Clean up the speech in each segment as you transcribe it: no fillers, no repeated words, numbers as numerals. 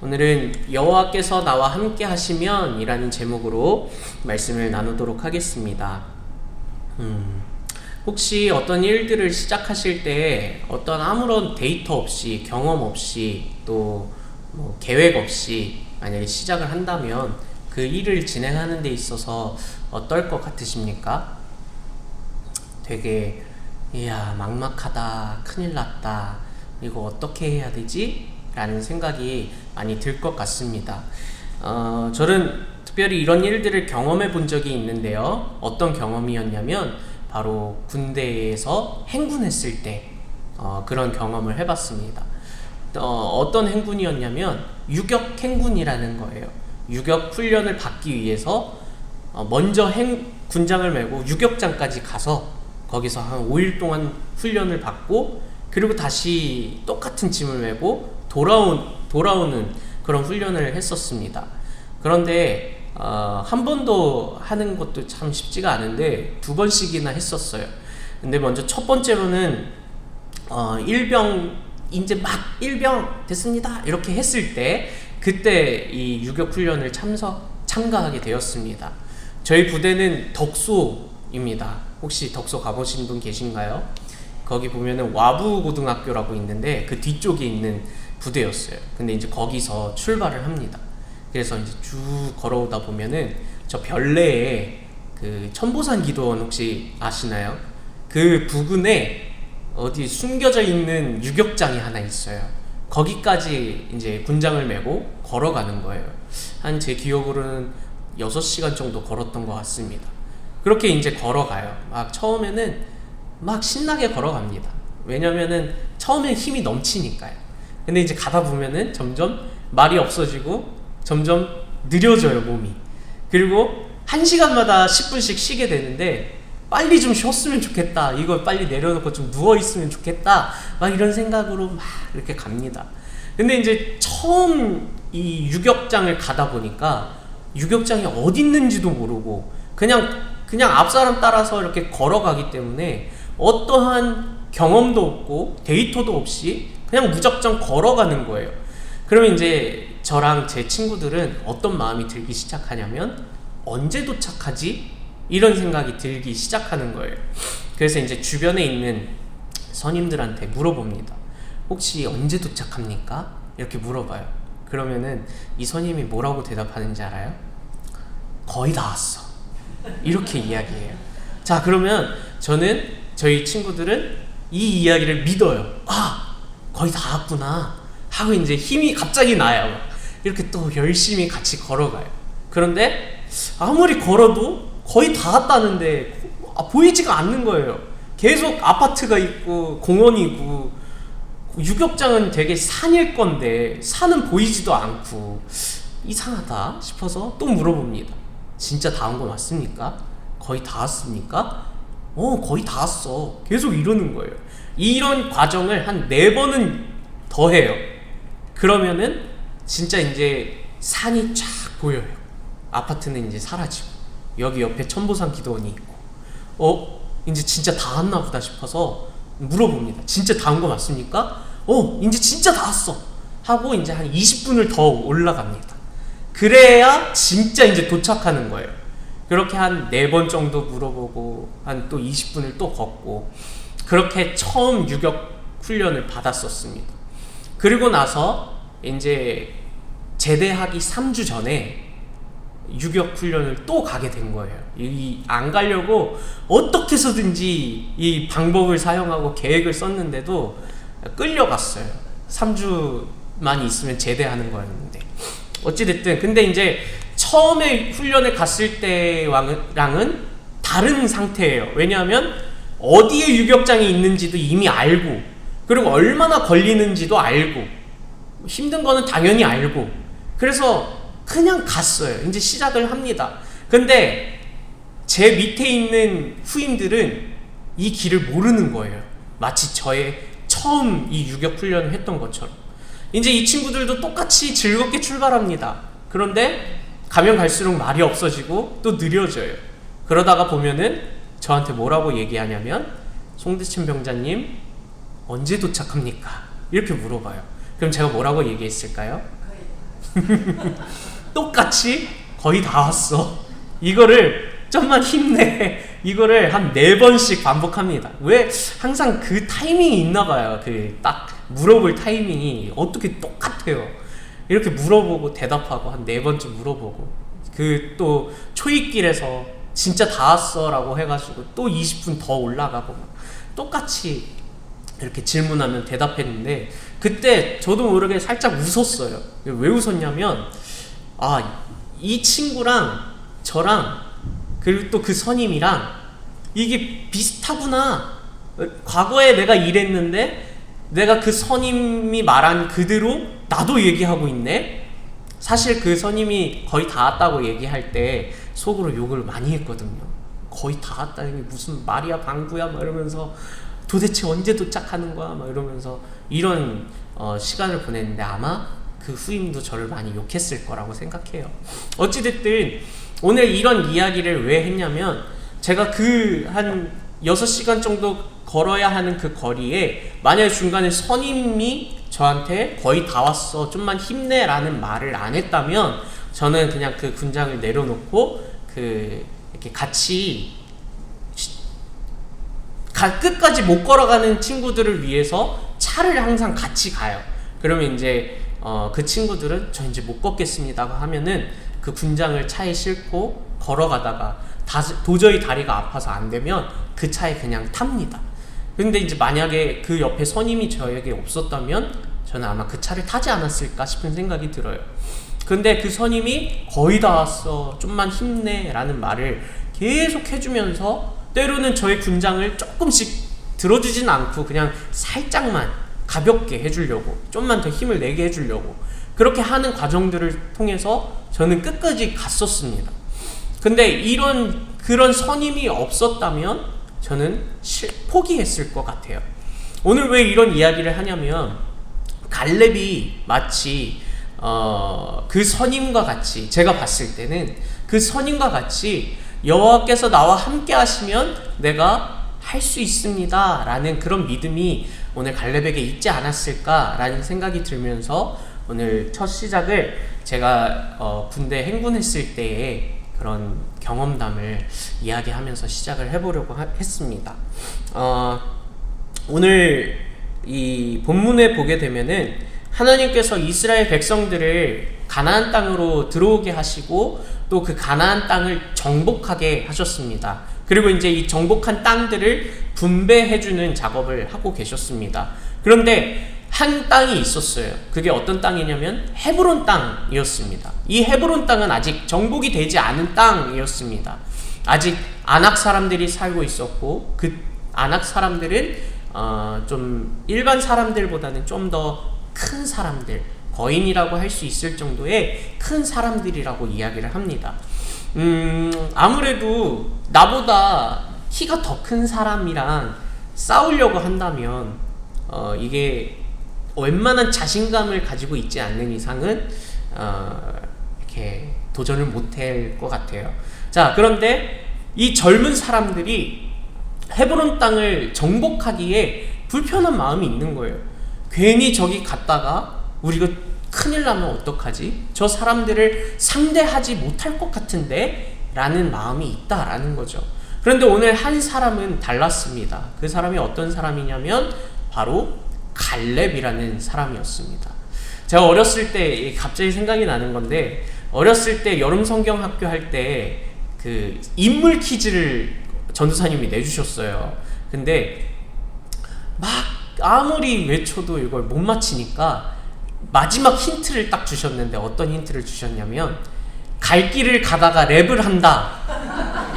오늘은 여호와께서 나와 함께 하시면 이라는 제목으로 말씀을 나누도록 하겠습니다. 혹시 어떤 일들을 시작하실 때 어떤 아무런 데이터 없이, 경험 없이, 또 계획 없이 만약에 시작을 한다면 그 일을 진행하는 데 있어서 어떨 것 같으십니까? 되게 이야 막막하다, 큰일 났다, 이거 어떻게 해야 되지? 라는 생각이 많이 들 것 같습니다. 저는 특별히 이런 일들을 경험해 본 적이 있는데요. 어떤 경험이었냐면 바로 군대에서 행군했을 때 그런 경험을 해봤습니다. 어떤 행군이었냐면 유격 행군이라는 거예요. 유격 훈련을 받기 위해서 먼저 군장을 메고 유격장까지 가서 거기서 한 5일 동안 훈련을 받고, 그리고 다시 똑같은 짐을 메고 돌아오는 그런 훈련을 했었습니다. 그런데 한 번도 하는 것도 참 쉽지가 않은데 2번씩이나 했었어요. 근데 먼저 첫 번째로는 일병 이제 막 일병 됐습니다 이렇게 했을 때, 그때 이 유격 훈련을 참가하게 되었습니다. 저희 부대는 덕소입니다. 혹시 덕소 가보신 분 계신가요? 거기 보면은 와부고등학교라고 있는데 그 뒤쪽에 있는 부대였어요. 근데 이제 거기서 출발을 합니다. 그래서 이제 쭉 걸어오다 보면은 저 별내에 그 천보산 기도원 혹시 아시나요? 그 부근에 어디 숨겨져 있는 유격장이 하나 있어요. 거기까지 이제 군장을 메고 걸어가는 거예요. 한 제 기억으로는 6시간 정도 걸었던 것 같습니다. 그렇게 이제 걸어가요. 막 처음에는 막 신나게 걸어갑니다. 왜냐면은 처음엔 힘이 넘치니까요. 근데 이제 가다 보면은 점점 말이 없어지고 점점 느려져요, 몸이. 그리고 1시간마다 10분씩 쉬게 되는데 빨리 좀 쉬었으면 좋겠다, 이거 빨리 내려놓고 좀 누워있으면 좋겠다, 막 이런 생각으로 막 이렇게 갑니다. 근데 이제 처음 이 유격장을 가다 보니까 유격장이 어디 있는지도 모르고 그냥 앞사람 따라서 이렇게 걸어가기 때문에 어떠한 경험도 없고 데이터도 없이 그냥 무작정 걸어가는 거예요. 그러면 이제 저랑 제 친구들은 어떤 마음이 들기 시작하냐면, 언제 도착하지? 이런 생각이 들기 시작하는 거예요. 그래서 이제 주변에 있는 선임들한테 물어봅니다. 혹시 언제 도착합니까? 이렇게 물어봐요. 그러면은 이 선임이 뭐라고 대답하는지 알아요? 거의 다 왔어, 이렇게 이야기해요. 자, 그러면 저희 친구들은 이 이야기를 믿어요. 거의 다 왔구나 하고 이제 힘이 갑자기 나요. 이렇게 또 열심히 같이 걸어가요. 그런데 아무리 걸어도 거의 다 왔다는데 보이지가 않는 거예요. 계속 아파트가 있고 공원이고, 유격장은 되게 산일 건데 산은 보이지도 않고 이상하다 싶어서 또 물어봅니다. 진짜 다 온 거 맞습니까? 거의 다 왔습니까? 거의 다 왔어. 계속 이러는 거예요. 이런 과정을 한 4번은 더 해요. 그러면은 진짜 이제 산이 쫙 보여요. 아파트는 이제 사라지고 여기 옆에 천보산 기도원이 있고, 이제 진짜 다 왔나 보다 싶어서 물어봅니다. 진짜 다 온 거 맞습니까? 이제 진짜 다 왔어 하고 이제 한 20분을 더 올라갑니다. 그래야 진짜 이제 도착하는 거예요. 그렇게 한 4번 정도 물어보고 한 또 20분을 또 걷고, 그렇게 처음 유격 훈련을 받았었습니다. 그리고 나서 이제 제대하기 3주 전에 유격 훈련을 또 가게 된 거예요. 안 가려고 어떻게 해서든지 이 방법을 사용하고 계획을 썼는데도 끌려갔어요. 3주만 있으면 제대하는 거였는데. 어찌됐든 근데 이제 처음에 훈련에 갔을 때랑은 다른 상태예요. 왜냐하면 어디에 유격장이 있는지도 이미 알고, 그리고 얼마나 걸리는지도 알고, 힘든 거는 당연히 알고, 그래서 그냥 갔어요. 이제 시작을 합니다. 근데 제 밑에 있는 후임들은 이 길을 모르는 거예요. 마치 저의 처음 이 유격 훈련을 했던 것처럼. 이제 이 친구들도 똑같이 즐겁게 출발합니다. 그런데 가면 갈수록 말이 없어지고 또 느려져요. 그러다가 보면은 저한테 뭐라고 얘기하냐면, 송대천 병장님 언제 도착합니까? 이렇게 물어봐요. 그럼 제가 뭐라고 얘기했을까요? 똑같이 거의 다 왔어. 이거를 좀만 힘내. 이거를 한 4번씩 반복합니다. 왜? 항상 그 타이밍이 있나 봐요. 그 딱 물어볼 타이밍이 어떻게 똑같아요. 이렇게 물어보고 대답하고 한 4번쯤 물어보고, 그 또 초입길에서 진짜 다 왔어 라고 해가지고 또 20분 더 올라가고 똑같이 이렇게 질문하면 대답했는데, 그때 저도 모르게 살짝 웃었어요. 왜 웃었냐면, 이 친구랑 저랑 그리고 또 그 선임이랑 이게 비슷하구나. 과거에 내가 이랬는데 내가 그 선임이 말한 그대로 나도 얘기하고 있네. 사실 그 선임이 거의 다 왔다고 얘기할 때 속으로 욕을 많이 했거든요. 거의 다 왔다는 게 무슨 말이야, 방구야 막 이러면서, 도대체 언제 도착하는 거야 막 이러면서 이런 시간을 보냈는데, 아마 그 후임도 저를 많이 욕했을 거라고 생각해요. 어찌됐든 오늘 이런 이야기를 왜 했냐면, 제가 그 한 6시간 정도 걸어야 하는 그 거리에 만약에 중간에 선임이 저한테 거의 다 왔어, 좀만 힘내 라는 말을 안 했다면, 저는 그냥 그 군장을 내려놓고 이렇게 같이 끝까지 못 걸어가는 친구들을 위해서 차를 항상 같이 가요. 그러면 이제 그 친구들은 저 이제 못 걷겠습니다 하면은 그 군장을 차에 싣고 걸어가다가 도저히 다리가 아파서 안 되면 그 차에 그냥 탑니다. 근데 이제 만약에 그 옆에 선임이 저에게 없었다면 저는 아마 그 차를 타지 않았을까 싶은 생각이 들어요. 근데 그 선임이 거의 다 왔어, 좀만 힘내 라는 말을 계속 해주면서, 때로는 저의 군장을 조금씩 들어주진 않고 그냥 살짝만 가볍게 해주려고, 좀만 더 힘을 내게 해주려고 그렇게 하는 과정들을 통해서 저는 끝까지 갔었습니다. 근데 그런 선임이 없었다면 저는 포기했을 것 같아요. 오늘 왜 이런 이야기를 하냐면, 갈렙이 마치 그 선임과 같이, 제가 봤을 때는 그 선임과 같이 여호와께서 나와 함께 하시면 내가 할 수 있습니다 라는 그런 믿음이 오늘 갈렙에게 있지 않았을까 라는 생각이 들면서, 오늘 첫 시작을 제가 군대 행군했을 때의 그런 경험담을 이야기하면서 시작을 해보려고 했습니다. 오늘 이 본문에 보게 되면은 하나님께서 이스라엘 백성들을 가나안 땅으로 들어오게 하시고 또 그 가나안 땅을 정복하게 하셨습니다. 그리고 이제 이 정복한 땅들을 분배해주는 작업을 하고 계셨습니다. 그런데 한 땅이 있었어요. 그게 어떤 땅이냐면 헤브론 땅이었습니다. 이 헤브론 땅은 아직 정복이 되지 않은 땅이었습니다. 아직 아낙 사람들이 살고 있었고, 그 아낙 사람들은 좀 일반 사람들보다는 좀 더 큰 사람들, 거인이라고 할 수 있을 정도의 큰 사람들이라고 이야기를 합니다. 아무래도 나보다 키가 더 큰 사람이랑 싸우려고 한다면 이게 웬만한 자신감을 가지고 있지 않는 이상은 이렇게 도전을 못할 것 같아요. 자, 그런데 이 젊은 사람들이 헤브론 땅을 정복하기에 불편한 마음이 있는 거예요. 괜히 저기 갔다가 우리가 큰일 나면 어떡하지? 저 사람들을 상대하지 못할 것 같은데? 라는 마음이 있다라는 거죠. 그런데 오늘 한 사람은 달랐습니다. 그 사람이 어떤 사람이냐면 바로 갈렙이라는 사람이었습니다. 제가 어렸을 때 갑자기 생각이 나는 건데, 어렸을 때 여름 성경 학교 할 때 그 인물 퀴즈를 전도사님이 내주셨어요. 근데 막 아무리 외쳐도 이걸 못 맞히니까 마지막 힌트를 딱 주셨는데, 어떤 힌트를 주셨냐면 갈 길을 가다가 랩을 한다,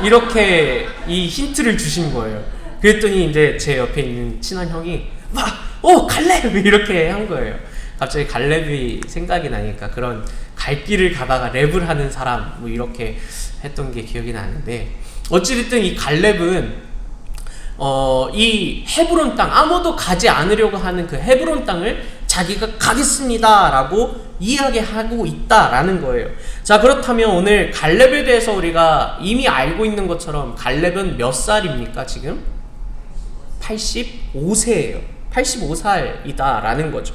이렇게 이 힌트를 주신 거예요. 그랬더니 이제 제 옆에 있는 친한 형이 막 갈렙! 이렇게 한 거예요. 갑자기 갈렙이 생각이 나니까 그런 갈 길을 가다가 랩을 하는 사람 뭐 이렇게 했던 게 기억이 나는데, 어찌됐든 이 갈렙은 이 헤브론 땅, 아무도 가지 않으려고 하는 그 헤브론 땅을 자기가 가겠습니다 라고 이야기하고 있다라는 거예요. 자, 그렇다면 오늘 갈렙에 대해서 우리가 이미 알고 있는 것처럼 갈렙은 몇 살입니까? 지금 85세예요 85살이다 라는 거죠.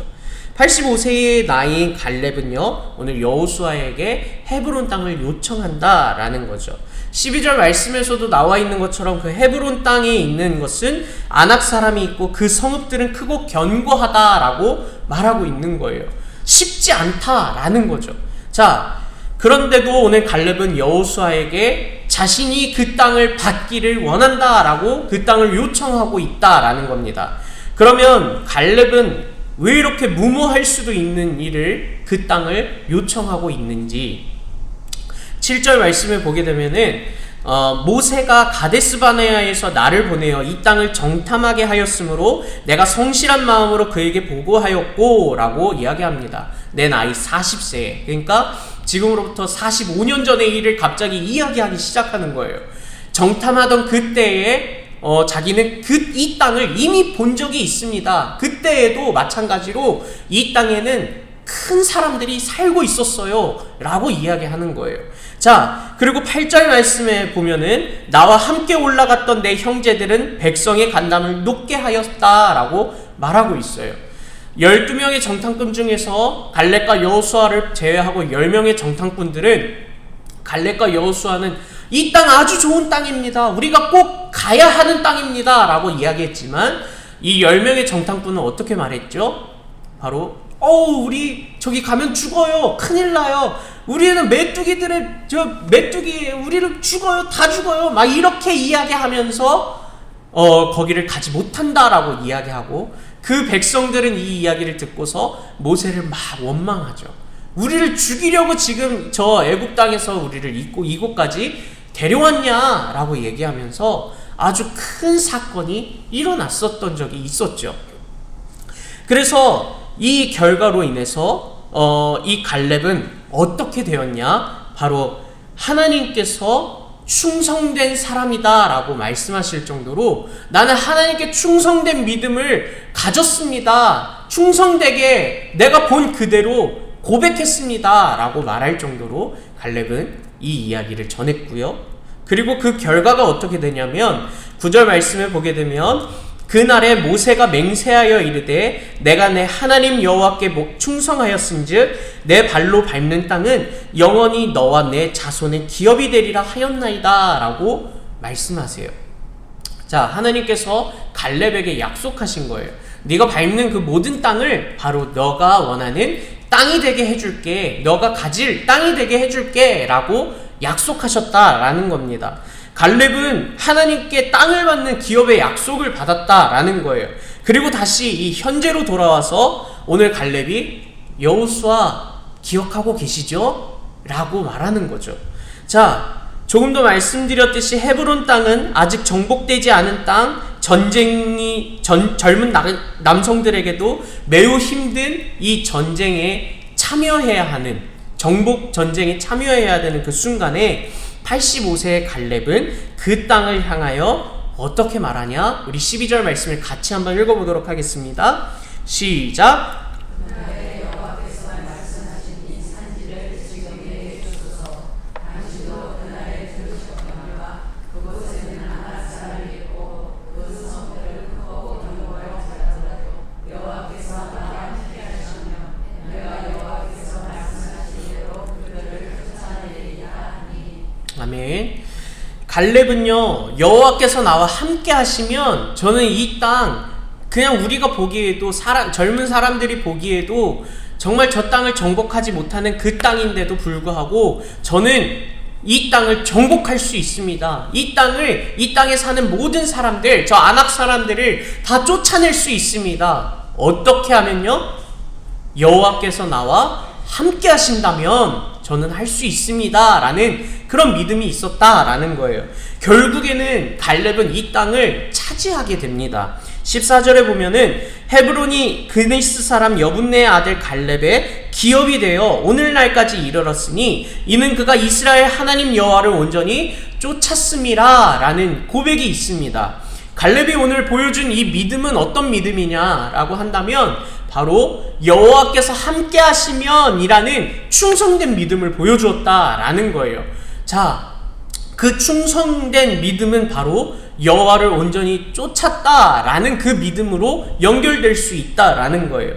85세의 나이인 갈렙은요, 오늘 여호수아에게 헤브론 땅을 요청한다라는 거죠. 12절 말씀에서도 나와 있는 것처럼 그 헤브론 땅에 있는 것은 아낙 사람이 있고 그 성읍들은 크고 견고하다라고 말하고 있는 거예요. 쉽지 않다라는 거죠. 자, 그런데도 오늘 갈렙은 여호수아에게 자신이 그 땅을 받기를 원한다라고 그 땅을 요청하고 있다라는 겁니다. 그러면 갈렙은 왜 이렇게 무모할 수도 있는 일을 그 땅을 요청하고 있는지 7절 말씀을 보게 되면은 모세가 가데스바네아에서 나를 보내어 이 땅을 정탐하게 하였으므로 내가 성실한 마음으로 그에게 보고하였고 라고 이야기합니다. 내 나이 40세, 그러니까 지금으로부터 45년 전의 일을 갑자기 이야기하기 시작하는 거예요. 정탐하던 그때에 자기는 이 땅을 이미 본 적이 있습니다. 그때에도 마찬가지로 이 땅에는 큰 사람들이 살고 있었어요 라고 이야기하는 거예요. 자, 그리고 8절 말씀에 보면은 나와 함께 올라갔던 내 형제들은 백성의 간담을 높게 하였다 라고 말하고 있어요. 12명의 정탐꾼 중에서 갈렙과 여호수아를 제외하고 10명의 정탐꾼들은 갈렙과 여호수아는 이 땅 아주 좋은 땅입니다, 우리가 꼭 가야 하는 땅입니다 라고 이야기했지만 이 10명의 정탐꾼은 어떻게 말했죠? 바로 우리 저기 가면 죽어요, 큰일 나요, 우리는 메뚜기예요, 우리는 죽어요, 다 죽어요, 막 이렇게 이야기하면서 거기를 가지 못한다라고 이야기하고, 그 백성들은 이 이야기를 듣고서 모세를 막 원망하죠. 우리를 죽이려고 지금 저 애굽 땅에서 우리를 이곳까지 데려왔냐라고 얘기하면서 아주 큰 사건이 일어났었던 적이 있었죠. 그래서 이 결과로 인해서 이 갈렙은 어떻게 되었냐? 바로 하나님께서 충성된 사람이다 라고 말씀하실 정도로 나는 하나님께 충성된 믿음을 가졌습니다, 충성되게 내가 본 그대로 고백했습니다 라고 말할 정도로 갈렙은 이 이야기를 전했고요. 그리고 그 결과가 어떻게 되냐면 9절 말씀을 보게 되면 그날에 모세가 맹세하여 이르되 내가 내 하나님 여호와께 충성하였은즉 내 발로 밟는 땅은 영원히 너와 내 자손의 기업이 되리라 하였나이다 라고 말씀하세요. 자, 하나님께서 갈렙에게 약속하신 거예요. 네가 밟는 그 모든 땅을 바로 너가 원하는 땅이 되게 해줄게, 너가 가질 땅이 되게 해줄게 라고 약속하셨다라는 겁니다. 갈렙은 하나님께 땅을 받는 기업의 약속을 받았다라는 거예요. 그리고 다시 이 현재로 돌아와서 오늘 갈렙이 여호수아 기억하고 계시죠? 라고 말하는 거죠. 자, 조금 더 말씀드렸듯이 헤브론 땅은 아직 정복되지 않은 땅, 젊은 남성들에게도 매우 힘든 이 전쟁에 참여해야 하는, 정복 전쟁에 참여해야 되는 그 순간에 85세의 갈렙은 그 땅을 향하여 어떻게 말하냐? 우리 12절 말씀을 같이 한번 읽어보도록 하겠습니다. 시작! 아멘. 갈렙은요, 여호와께서 나와 함께 하시면 저는 이 땅 그냥 우리가 보기에도 젊은 사람들이 보기에도 정말 저 땅을 정복하지 못하는 그 땅인데도 불구하고 저는 이 땅을 정복할 수 있습니다. 이 땅에 사는 모든 사람들, 저 아낙 사람들을 다 쫓아낼 수 있습니다. 어떻게 하면요? 여호와께서 나와 함께 하신다면 저는 할 수 있습니다 라는 그런 믿음이 있었다라는 거예요. 결국에는 갈렙은 이 땅을 차지하게 됩니다. 14절에 보면은 헤브론이 그니스 사람 여분네의 아들 갈렙의 기업이 되어 오늘날까지 이르렀으니 이는 그가 이스라엘 하나님 여호와를 온전히 쫓았음이라 라는 고백이 있습니다. 갈렙이 오늘 보여준 이 믿음은 어떤 믿음이냐라고 한다면 바로 여호와께서 함께 하시면 이라는 충성된 믿음을 보여주었다라는 거예요. 자, 그 충성된 믿음은 바로 여호와를 온전히 쫓았다라는 그 믿음으로 연결될 수 있다라는 거예요.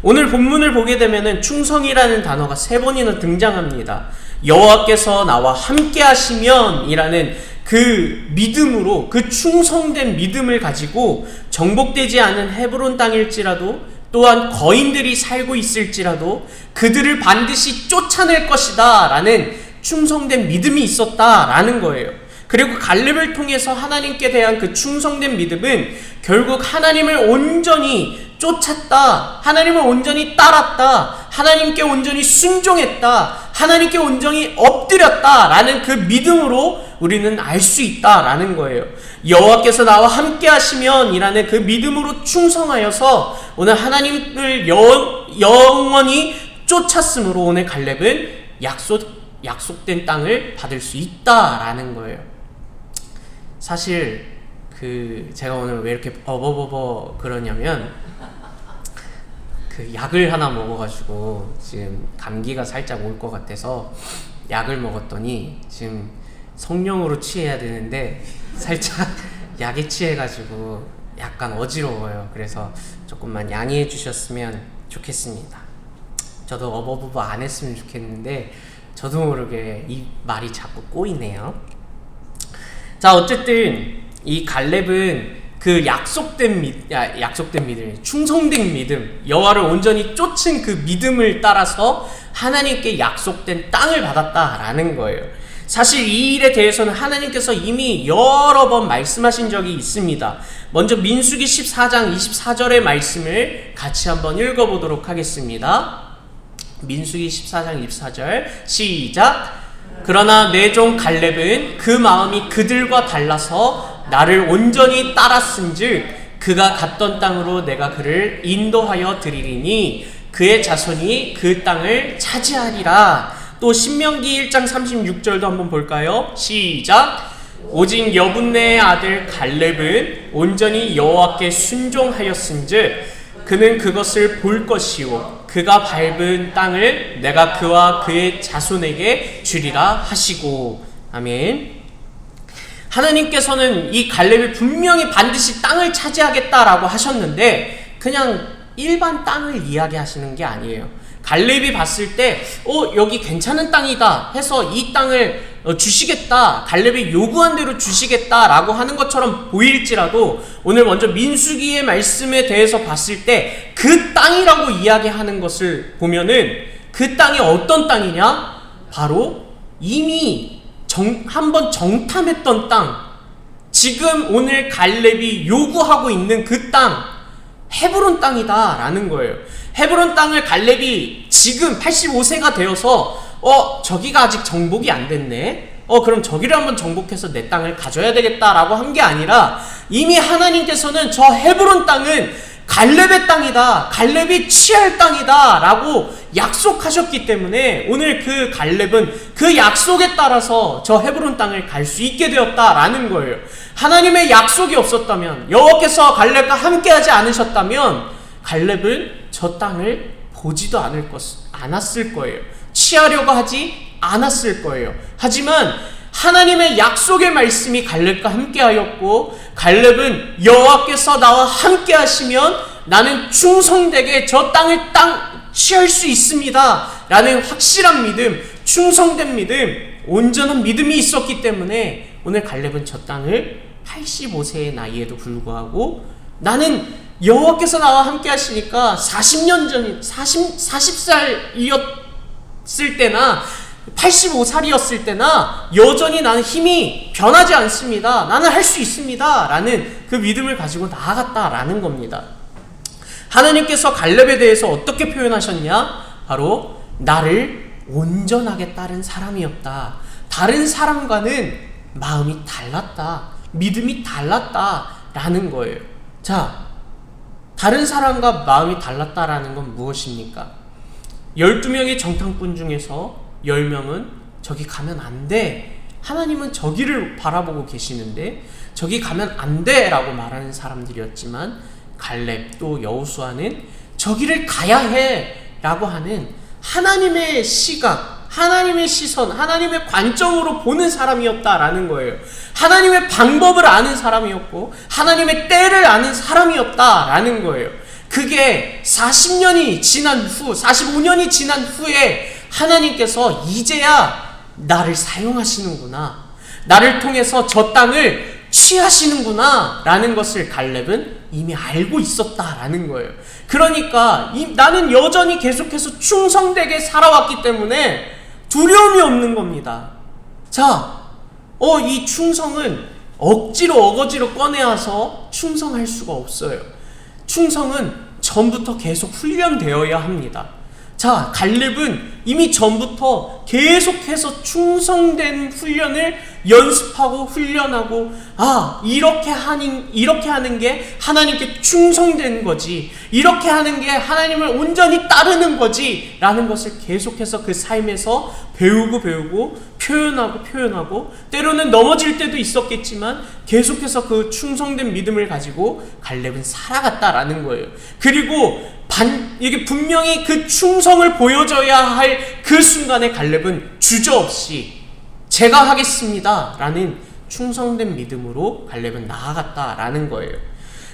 오늘 본문을 보게 되면은 충성이라는 단어가 3번이나 등장합니다. 여호와께서 나와 함께 하시면 이라는 그 믿음으로, 그 충성된 믿음을 가지고 정복되지 않은 헤브론 땅일지라도, 또한 거인들이 살고 있을지라도 그들을 반드시 쫓아낼 것이다 라는 충성된 믿음이 있었다라는 거예요. 그리고 갈렙을 통해서 하나님께 대한 그 충성된 믿음은 결국 하나님을 온전히 쫓았다, 하나님을 온전히 따랐다, 하나님께 온전히 순종했다, 하나님께 온전히 엎드렸다 라는 그 믿음으로 우리는 알 수 있다라는 거예요. 여호와께서 나와 함께 하시면 이라는 그 믿음으로 충성하여서 오늘 하나님을 영원히 쫓았으므로 오늘 갈렙은 약속된 땅을 받을 수 있다라는 거예요. 사실 제가 오늘 왜 이렇게 버버버버 그러냐면 그 약을 하나 먹어가지고 지금 감기가 살짝 올 것 같아서 약을 먹었더니 지금 성령으로 취해야 되는데 살짝 약에 취해가지고 약간 어지러워요. 그래서 조금만 양해해 주셨으면 좋겠습니다. 저도 어버버버 안 했으면 좋겠는데 저도 모르게 이 말이 자꾸 꼬이네요. 자, 어쨌든 이 갈렙은 그 약속된 믿음, 충성된 믿음, 여호와를 온전히 쫓은 그 믿음을 따라서 하나님께 약속된 땅을 받았다라는 거예요. 사실 이 일에 대해서는 하나님께서 이미 여러 번 말씀하신 적이 있습니다. 먼저 민수기 14장 24절의 말씀을 같이 한번 읽어보도록 하겠습니다. 민수기 14장 24절 시작. 그러나 내 종 갈렙은 그 마음이 그들과 달라서 나를 온전히 따랐은즉 그가 갔던 땅으로 내가 그를 인도하여 드리리니 그의 자손이 그 땅을 차지하리라. 또 신명기 1장 36절도 한번 볼까요? 시작. 오직 여분네의 아들 갈렙은 온전히 여호와께 순종하였은즉 그는 그것을 볼 것이요 그가 밟은 땅을 내가 그와 그의 자손에게 주리라 하시고. 아멘. 하나님께서는 이 갈렙이 분명히 반드시 땅을 차지하겠다라고 하셨는데 그냥 일반 땅을 이야기하시는 게 아니에요. 갈렙이 봤을 때 여기 괜찮은 땅이다 해서 이 땅을 주시겠다, 갈렙이 요구한 대로 주시겠다라고 하는 것처럼 보일지라도 오늘 먼저 민수기의 말씀에 대해서 봤을 때 그 땅이라고 이야기하는 것을 보면은 그 땅이 어떤 땅이냐? 바로 이미 한번 정탐했던 땅, 지금 오늘 갈렙이 요구하고 있는 그 땅, 헤브론 땅이다 라는 거예요. 헤브론 땅을 갈렙이 지금 85세가 되어서 저기가 아직 정복이 안 됐네, 그럼 저기를 한번 정복해서 내 땅을 가져야 되겠다라고 한 게 아니라 이미 하나님께서는 저 헤브론 땅은 갈렙의 땅이다, 갈렙이 취할 땅이다 라고 약속하셨기 때문에 오늘 그 갈렙은 그 약속에 따라서 저 헤브론 땅을 갈 수 있게 되었다라는 거예요. 하나님의 약속이 없었다면, 여호와께서 갈렙과 함께하지 않으셨다면 갈렙은 저 땅을 보지도 않았을 거예요. 취하려고 하지 않았을 거예요. 하지만 하나님의 약속의 말씀이 갈렙과 함께하였고 갈렙은 여호와께서 나와 함께하시면 나는 충성되게 저 땅을 취할 수 있습니다 라는 확실한 믿음, 충성된 믿음, 온전한 믿음이 있었기 때문에 오늘 갈렙은 저 땅을 85세의 나이에도 불구하고 나는 여호와께서 나와 함께 하시니까 40살이었을 때나 85살이었을 때나 여전히 나는 힘이 변하지 않습니다. 나는 할 수 있습니다 라는 그 믿음을 가지고 나아갔다라는 겁니다. 하나님께서 갈렙에 대해서 어떻게 표현하셨냐? 바로 나를 온전하게 따른 사람이었다. 다른 사람과는 마음이 달랐다, 믿음이 달랐다 라는 거예요. 자, 다른 사람과 마음이 달랐다라는 건 무엇입니까? 12명의 정탐꾼 중에서 10명은 저기 가면 안 돼, 하나님은 저기를 바라보고 계시는데 저기 가면 안 돼 라고 말하는 사람들이었지만 갈렙 또 여호수아는 저기를 가야 해 라고 하는 하나님의 시각, 하나님의 시선, 하나님의 관점으로 보는 사람이었다라는 거예요. 하나님의 방법을 아는 사람이었고 하나님의 때를 아는 사람이었다라는 거예요. 그게 40년이 지난 후, 45년이 지난 후에 하나님께서 이제야 나를 사용하시는구나, 나를 통해서 저 땅을 취하시는구나 라는 것을 갈렙은 이미 알고 있었다라는 거예요. 그러니까 나는 여전히 계속해서 충성되게 살아왔기 때문에 두려움이 없는 겁니다. 자, 이 충성은 억지로 어거지로 꺼내와서 충성할 수가 없어요. 충성은 전부터 계속 훈련되어야 합니다. 자, 갈렙은 이미 전부터 계속해서 충성된 훈련을 연습하고 훈련하고, 이렇게 하는 게 하나님께 충성된 거지, 이렇게 하는 게 하나님을 온전히 따르는 거지 라는 것을 계속해서 그 삶에서 배우고 표현하고 때로는 넘어질 때도 있었겠지만 계속해서 그 충성된 믿음을 가지고 갈렙은 살아갔다라는 거예요. 그리고 이게 분명히 그 충성을 보여줘야 할 그 순간에 갈렙은 주저없이 제가 하겠습니다 라는 충성된 믿음으로 갈렙은 나아갔다라는 거예요.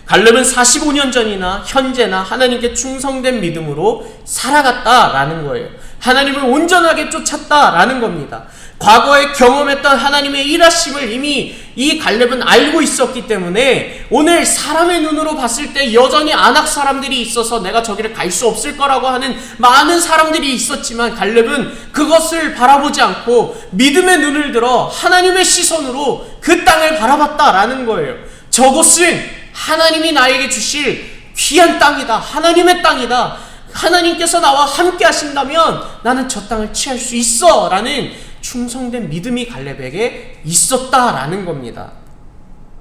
갈렙은 45년 전이나 현재나 하나님께 충성된 믿음으로 살아갔다라는 거예요. 하나님을 온전하게 쫓았다라는 겁니다. 과거에 경험했던 하나님의 일하심을 이미 이 갈렙은 알고 있었기 때문에 오늘 사람의 눈으로 봤을 때 여전히 안악 사람들이 있어서 내가 저기를 갈 수 없을 거라고 하는 많은 사람들이 있었지만 갈렙은 그것을 바라보지 않고 믿음의 눈을 들어 하나님의 시선으로 그 땅을 바라봤다라는 거예요. 저곳은 하나님이 나에게 주실 귀한 땅이다, 하나님의 땅이다, 하나님께서 나와 함께 하신다면 나는 저 땅을 취할 수 있어 라는 충성된 믿음이 갈렙에게 있었다라는 겁니다.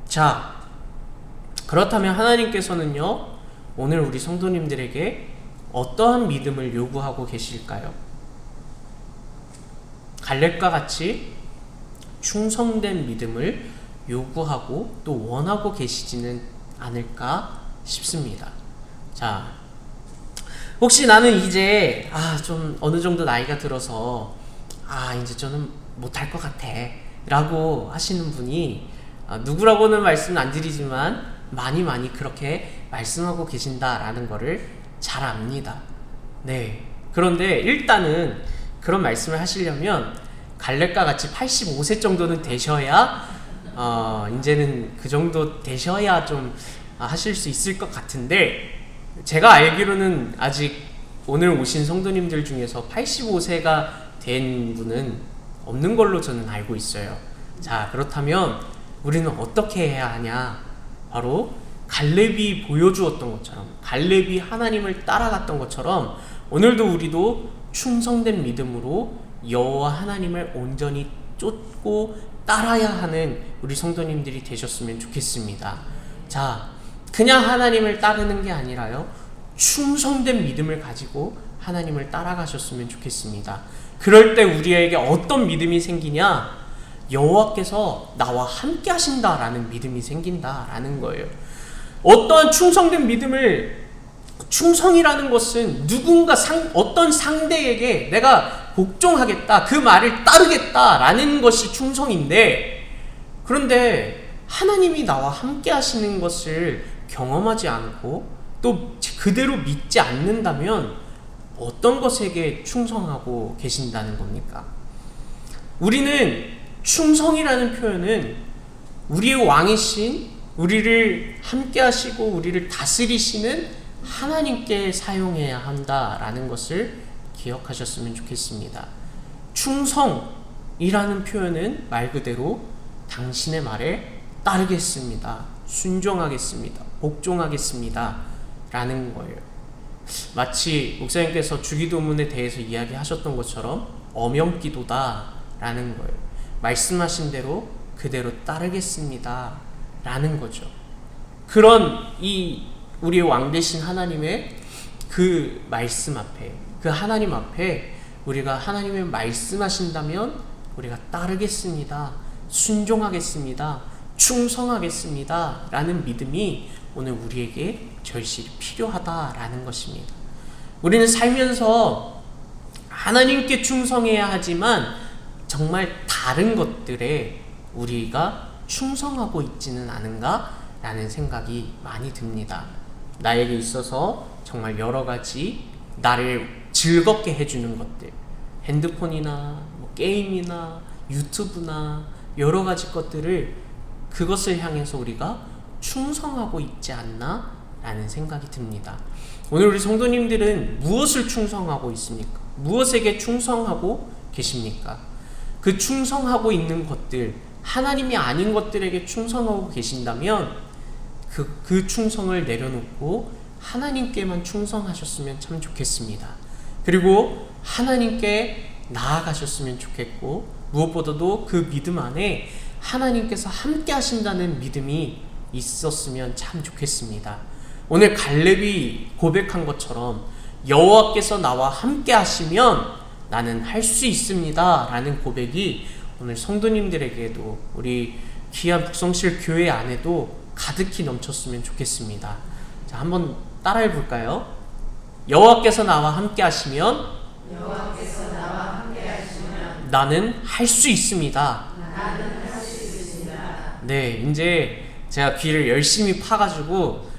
자, 그렇다면 하나님께서는요, 오늘 우리 성도님들에게 어떠한 믿음을 요구하고 계실까요? 갈렙과 같이 충성된 믿음을 요구하고 또 원하고 계시지는 않을까 싶습니다. 자, 혹시 나는 이제 좀 어느 정도 나이가 들어서 이제 저는 못할 것 같아 라고 하시는 분이 누구라고는 말씀 안 드리지만 많이 그렇게 말씀하고 계신다라는 거를 잘 압니다. 네. 그런데 일단은 그런 말씀을 하시려면 갈렙과 같이 85세 정도는 되셔야 이제는 그 정도 되셔야 좀 하실 수 있을 것 같은데, 제가 알기로는 아직 오늘 오신 성도님들 중에서 85세가 된 분은 없는 걸로 저는 알고 있어요. 자, 그렇다면 우리는 어떻게 해야 하냐? 바로 갈렙이 보여주었던 것처럼, 갈렙이 하나님을 따라갔던 것처럼 오늘도 우리도 충성된 믿음으로 여호와 하나님을 온전히 쫓고 따라야 하는 우리 성도님들이 되셨으면 좋겠습니다. 자, 그냥 하나님을 따르는 게 아니라요, 충성된 믿음을 가지고 하나님을 따라가셨으면 좋겠습니다. 그럴 때 우리에게 어떤 믿음이 생기냐? 여호와께서 나와 함께 하신다라는 믿음이 생긴다라는 거예요. 어떠한 충성된 믿음을, 충성이라는 것은 누군가 어떤 상대에게 내가 복종하겠다, 그 말을 따르겠다라는 것이 충성인데, 그런데 하나님이 나와 함께 하시는 것을 경험하지 않고 또 그대로 믿지 않는다면 어떤 것에게 충성하고 계신다는 겁니까? 우리는 충성이라는 표현은 우리의 왕이신, 우리를 함께 하시고 우리를 다스리시는 하나님께 사용해야 한다라는 것을 기억하셨으면 좋겠습니다. 충성이라는 표현은 말 그대로 당신의 말에 따르겠습니다, 순종하겠습니다, 복종하겠습니다 라는 거예요. 마치 목사님께서 주기도문에 대해서 이야기하셨던 것처럼 어명기도다 라는 거예요. 말씀하신 대로 그대로 따르겠습니다 라는 거죠. 그런 우리의 왕 되신 하나님의 그 말씀 앞에, 그 하나님 앞에 우리가 하나님의 말씀하신다면 우리가 따르겠습니다, 순종하겠습니다, 충성하겠습니다 라는 믿음이 오늘 우리에게 절실히 필요하다라는 것입니다. 우리는 살면서 하나님께 충성해야 하지만 정말 다른 것들에 우리가 충성하고 있지는 않은가 라는 생각이 많이 듭니다. 나에게 있어서 정말 여러 가지 나를 즐겁게 해주는 것들, 핸드폰이나 뭐 게임이나 유튜브나 여러 가지 것들을, 그것을 향해서 우리가 충성하고 있지 않나 라는 생각이 듭니다. 오늘 우리 성도님들은 무엇을 충성하고 있습니까? 무엇에게 충성하고 계십니까? 그 충성하고 있는 것들, 하나님이 아닌 것들에게 충성하고 계신다면 그 충성을 내려놓고 하나님께만 충성하셨으면 참 좋겠습니다. 그리고 하나님께 나아가셨으면 좋겠고, 무엇보다도 그 믿음 안에 하나님께서 함께 하신다는 믿음이 있었으면 참 좋겠습니다. 오늘 갈렙이 고백한 것처럼 여호와께서 나와 함께 하시면 나는 할 수 있습니다 라는 고백이 오늘 성도님들에게도, 우리 귀한 북성실 교회 안에도 가득히 넘쳤으면 좋겠습니다. 자, 한번 따라해 볼까요? 여호와께서 나와 함께 하시면 나는 할 수 있습니다. 네, 이제 제가 귀를 열심히 파가지고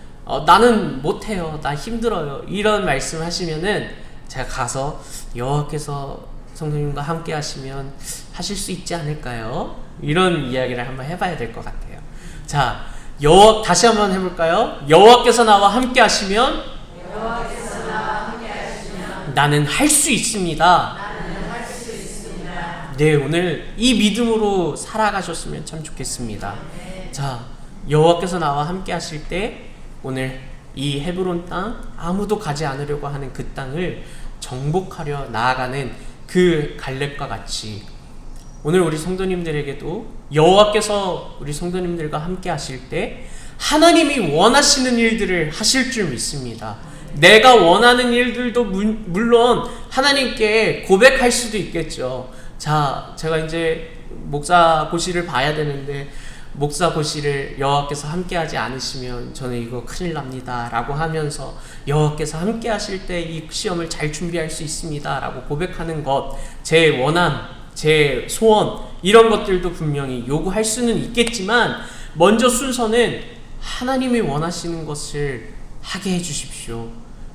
나는 못해요, 나 힘들어요, 이런 말씀 하시면은 제가 가서 여호와께서 성도님과 함께 하시면 하실 수 있지 않을까요? 이런 이야기를 한번 해봐야 될 것 같아요. 자, 다시 한번 해볼까요? 여호와께서 나와 함께 하시면 나는 할 수 있습니다. 네, 오늘 이 믿음으로 살아가셨으면 참 좋겠습니다. 자, 여호와께서 나와 함께 하실 때 오늘 이 헤브론 땅, 아무도 가지 않으려고 하는 그 땅을 정복하려 나아가는 그 갈렙과 같이 오늘 우리 성도님들에게도 여호와께서 우리 성도님들과 함께 하실 때 하나님이 원하시는 일들을 하실 줄 믿습니다. 내가 원하는 일들도 물론 하나님께 고백할 수도 있겠죠. 자, 제가 이제 목사 고시를 봐야 되는데 목사 고시를 여호와께서 함께하지 않으시면 저는 이거 큰일 납니다 라고 하면서 여호와께서 함께 하실 때 이 시험을 잘 준비할 수 있습니다 라고 고백하는 것, 제 원함, 제 소원, 이런 것들도 분명히 요구할 수는 있겠지만 먼저 순서는 하나님이 원하시는 것을 하게 해주십시오.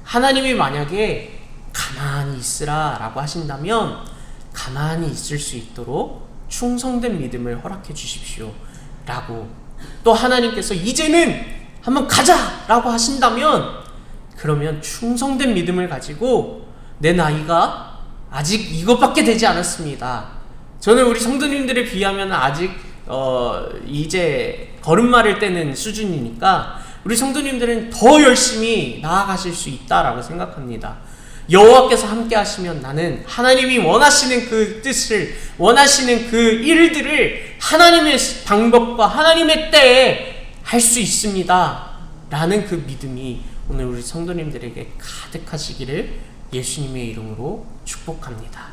하나님이 만약에 가만히 있으라 라고 하신다면 가만히 있을 수 있도록 충성된 믿음을 허락해 주십시오 라고, 또 하나님께서 이제는 한번 가자 라고 하신다면 그러면 충성된 믿음을 가지고 내 나이가 아직 이것밖에 되지 않았습니다. 저는 우리 성도님들에 비하면 아직 이제 걸음마를 떼는 수준이니까 우리 성도님들은 더 열심히 나아가실 수 있다라고 생각합니다. 여호와께서 함께 하시면 나는 하나님이 원하시는 그 뜻을, 원하시는 그 일들을 하나님의 방법과 하나님의 때에 할 수 있습니다 라는 그 믿음이 오늘 우리 성도님들에게 가득하시기를 예수님의 이름으로 축복합니다.